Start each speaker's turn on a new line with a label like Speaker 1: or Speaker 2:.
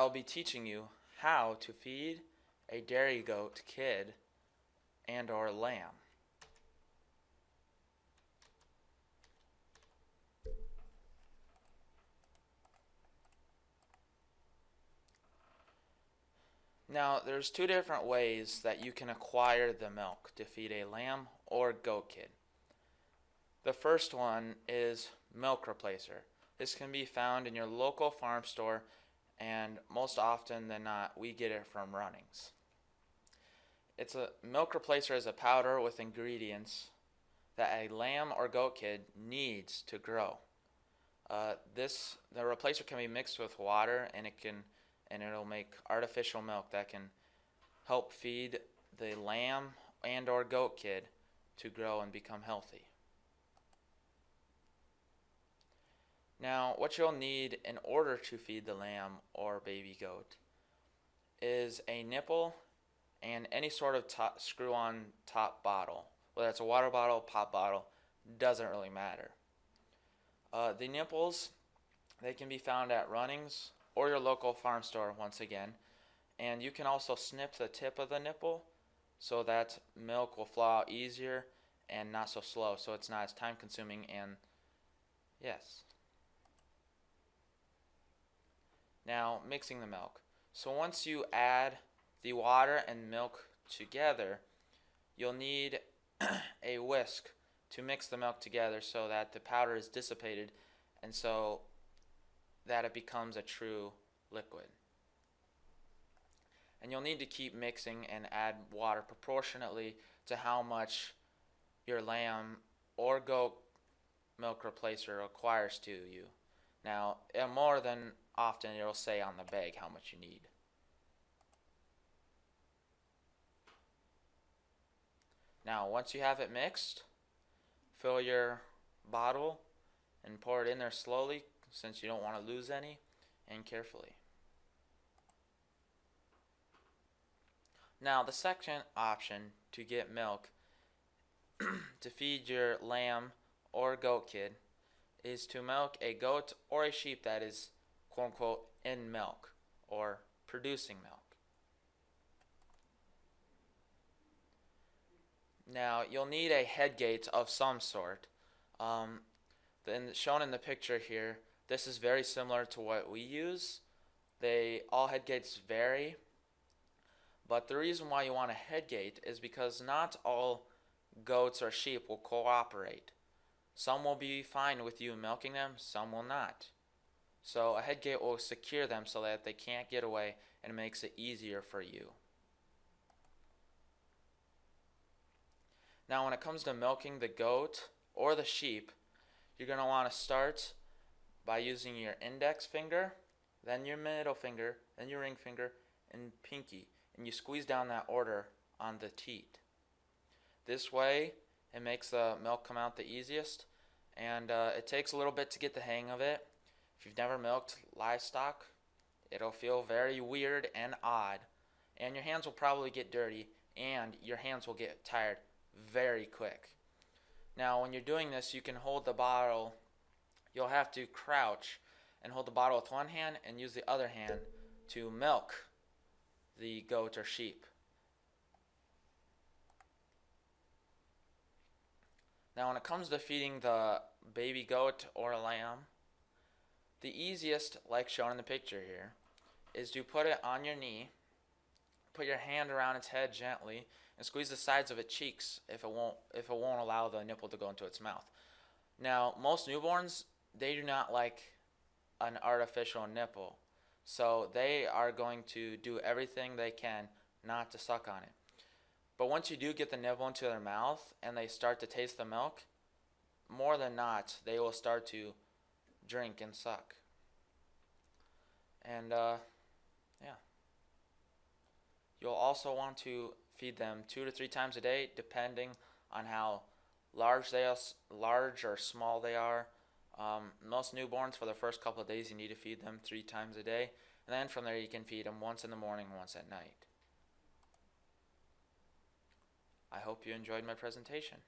Speaker 1: I'll be teaching you how to feed a dairy goat kid and or lamb. Now, there's two different ways that you can acquire the milk to feed a lamb or goat kid. The first one is milk replacer. This can be found in your local farm store, and most often than not, we get it from Runnings. It's a milk replacer is a powder with ingredients that a lamb or goat kid needs to grow. The replacer can be mixed with water, and it'll make artificial milk that can help feed the lamb and or goat kid to grow and become healthy. Now, what you'll need in order to feed the lamb or baby goat is a nipple and any sort of screw-on top bottle. Whether it's a water bottle, pop bottle, doesn't really matter. The nipples, they can be found at Runnings or your local farm store once again. And you can also snip the tip of the nipple so that milk will flow out easier and not so slow, so it's not as time consuming. And yes. Now, mixing the milk. So once you add the water and milk together, you'll need a whisk to mix the milk together so that the powder is dissipated and so that it becomes a true liquid. And you'll need to keep mixing and add water proportionately to how much your lamb or goat milk replacer requires to you. Now, more than often it'll say on the bag how much you need. Now, once you have it mixed, fill your bottle and pour it in there slowly, since you don't want to lose any, and carefully. Now, the second option to get milk to feed your lamb or goat kid is to milk a goat or a sheep that is quote unquote in milk or producing milk. Now, you'll need a head gate of some sort. Shown in the picture here, this is very similar to what we use. All head gates vary, but the reason why you want a head gate is because not all goats or sheep will cooperate. Some will be fine with you milking them, some will not. So a head gate will secure them so that they can't get away, and it makes it easier for you. Now, when it comes to milking the goat or the sheep, you're going to want to start by using your index finger, then your middle finger, then your ring finger, and pinky. And you squeeze down that order on the teat. This way, it makes the milk come out the easiest, and it takes a little bit to get the hang of it. If you've never milked livestock, it'll feel very weird and odd, and your hands will probably get dirty, and your hands will get tired very quick. Now, when you're doing this, you can hold the bottle. You'll have to crouch and hold the bottle with one hand and use the other hand to milk the goat or sheep. Now, when it comes to feeding the baby goat or lamb, the easiest, like shown in the picture here, is to put it on your knee, put your hand around its head gently, and squeeze the sides of its cheeks if it won't allow the nipple to go into its mouth. Now, most newborns, they do not like an artificial nipple, so they are going to do everything they can not to suck on it. But once you do get the nipple into their mouth and they start to taste the milk, more than not, they will start to drink and suck. And yeah. You'll also want to feed them 2 to 3 times a day, depending on how large or small they are. Most newborns, for the first couple of days, you need to feed them 3 times a day, and then from there you can feed them once in the morning, once at night. I hope you enjoyed my presentation.